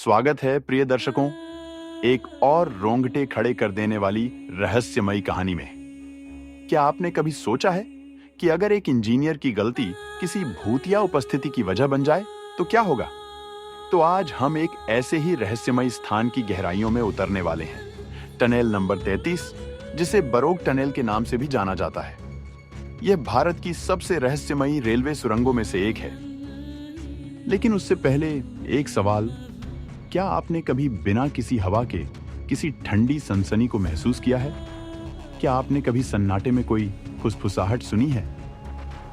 स्वागत है प्रिय दर्शकों, एक और रोंगटे खड़े कर देने वाली रहस्यमयी कहानी में। क्या आपने कभी सोचा है कि अगर एक इंजीनियर की गलती किसी भूतिया उपस्थिति की वजह बन जाए तो क्या होगा? तो आज हम एक ऐसे ही रहस्यमयी स्थान की गहराइयों में उतरने वाले हैं, टनल नंबर 33, जिसे बरोग टनल के नाम से भी जाना जाता है। यह भारत की सबसे रहस्यमयी रेलवे सुरंगों में से एक है। लेकिन उससे पहले एक सवाल, क्या आपने कभी बिना किसी हवा के किसी ठंडी सनसनी को महसूस किया है? क्या आपने कभी सन्नाटे में कोई फुसफुसाहट सुनी है?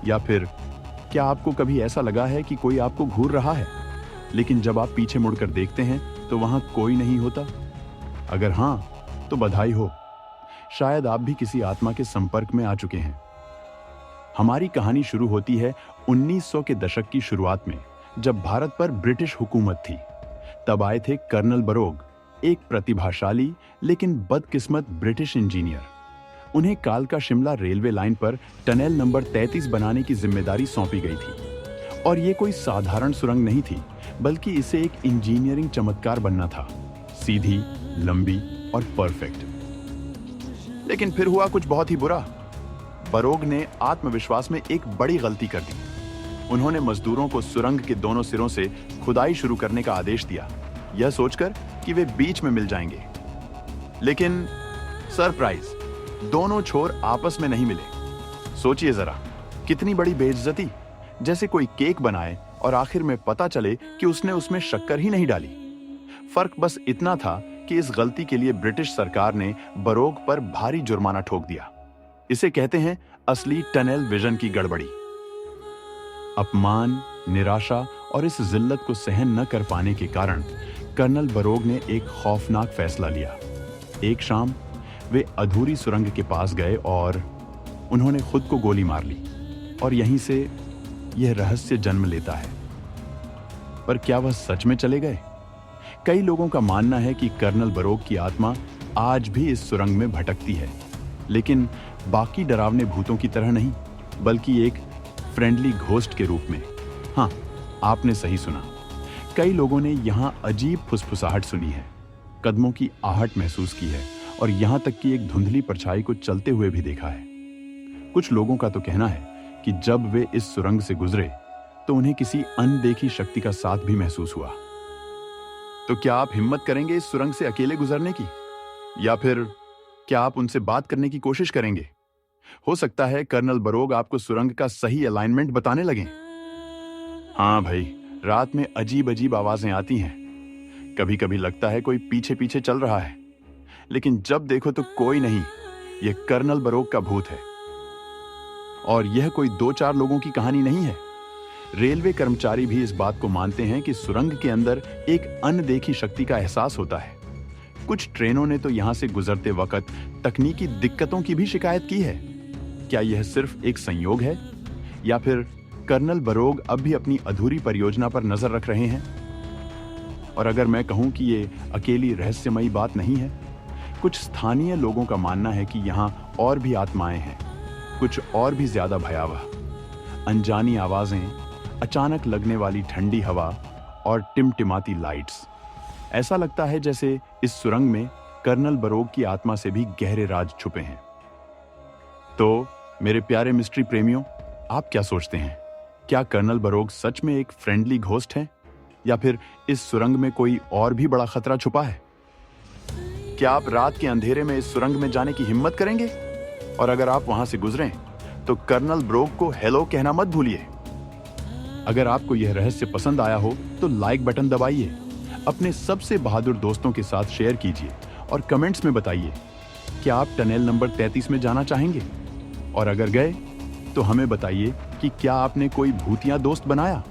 या फिर क्या आपको कभी ऐसा लगा है कि कोई आपको घूर रहा है, लेकिन जब आप पीछे मुड़कर देखते हैं तो वहां कोई नहीं होता? अगर हां, तो बधाई हो, शायद आप भी किसी आत्मा के संपर्क में आ चुके हैं। हमारी कहानी शुरू होती है 1900 के दशक की शुरुआत में, जब भारत पर ब्रिटिश हुकूमत थी। तब आए थे कर्नल बरोग, एक प्रतिभाशाली लेकिन बदकिस्मत ब्रिटिश इंजीनियर। उन्हें कालका शिमला रेलवे लाइन पर टनल नंबर 33 बनाने की जिम्मेदारी सौंपी गई थी। और ये कोई साधारण सुरंग नहीं थी, बल्कि इसे एक इंजीनियरिंग चमत्कार बनना था, सीधी, लंबी और परफेक्ट। लेकिन फिर हुआ कुछ बहुत ही बुरा। बरोग ने आत्मविश्वास में एक बड़ी गलती कर दी। उन्होंने मजदूरों को सुरंग के दोनों सिरों से खुदाई शुरू करने का आदेश दिया, यह सोचकर कि वे बीच में मिल जाएंगे। लेकिन सरप्राइज, दोनों छोर आपस में नहीं मिले। सोचिए जरा, कितनी बड़ी बेइज्जती, जैसे कोई केक बनाए और आखिर में पता चले कि उसने उसमें शक्कर ही नहीं डाली। फर्क बस इतना था कि इस गलती के लिए ब्रिटिश सरकार ने बरोग पर भारी जुर्माना ठोक दिया। इसे कहते हैं असली टनल विजन की गड़बड़ी। अपमान, निराशा और इस जिल्लत को सहन न कर पाने के कारण कर्नल बरोग ने एक खौफनाक फैसला लिया। एक शाम वे अधूरी सुरंग के पास गए और उन्होंने खुद को गोली मार ली, और यहीं से यह रहस्य जन्म लेता है। पर क्या वह सच में चले गए? कई लोगों का मानना है कि कर्नल बरोग की आत्मा आज भी इस सुरंग में भटकती है, लेकिन बाकी डरावने भूतों की तरह नहीं, बल्कि एक फ्रेंडली घोस्ट के रूप में। हाँ, आपने सही सुना। कई लोगों ने यहां अजीब फुसफुसाहट सुनी है, कदमों की आहट महसूस की है, और यहां तक कि एक धुंधली परछाई को चलते हुए भी देखा है। कुछ लोगों का तो कहना है कि जब वे इस सुरंग से गुजरे तो उन्हें किसी अनदेखी शक्ति का साथ भी महसूस हुआ। तो क्या आप हिम्मत करेंगे इस सुरंग से अकेले गुजरने की? या फिर क्या आप उनसे बात करने की कोशिश करेंगे? हो सकता है कर्नल बरोग आपको सुरंग का सही अलाइनमेंट बताने लगें। हाँ भाई, रात में अजीब अजीब आवाजें आती हैं। कभी कभी लगता है कोई पीछे पीछे चल रहा है, लेकिन जब देखो तो कोई नहीं। यह कर्नल बरोग का भूत है। और यह कोई 2-4 लोगों की कहानी नहीं है। रेलवे कर्मचारी भी इस बात को मानते हैं कि सुरंग के अंदर एक अनदेखी शक्ति का एहसास होता है। कुछ ट्रेनों ने तो यहां से गुजरते वक्त तकनीकी दिक्कतों की भी शिकायत की है। क्या यह सिर्फ एक संयोग है, या फिर कर्नल बरोग अब भी अपनी अधूरी परियोजना पर नजर रख रहे हैं? और अगर मैं कहूं कि यह अकेली रहस्यमयी बात नहीं है, कुछ स्थानीय लोगों का मानना है कि यहां और भी आत्माएं हैं, कुछ और भी ज्यादा भयावह। अनजानी आवाजें, अचानक लगने वाली ठंडी हवा और टिमटिमाती लाइट्स। ऐसा लगता है जैसे इस सुरंग में कर्नल बरोग की आत्मा से भी गहरे राज छुपे हैं। तो मेरे प्यारे मिस्ट्री प्रेमियों, आप क्या सोचते हैं? क्या कर्नल बरोग सच में एक फ्रेंडली घोस्ट है, या फिर इस सुरंग में कोई और भी बड़ा खतरा छुपा है? क्या आप रात के अंधेरे में इस सुरंग में जाने की हिम्मत करेंगे? और अगर आप वहां से गुजरें तो कर्नल बरोग को हेलो कहना मत भूलिए। अगर आपको यह रहस्य पसंद आया हो तो लाइक बटन दबाइए, अपने सबसे बहादुर दोस्तों के साथ शेयर कीजिए और कमेंट्स में बताइए, क्या आप टनल नंबर 33 में जाना चाहेंगे? और अगर गए तो हमें बताइए कि क्या आपने कोई भूतिया दोस्त बनाया?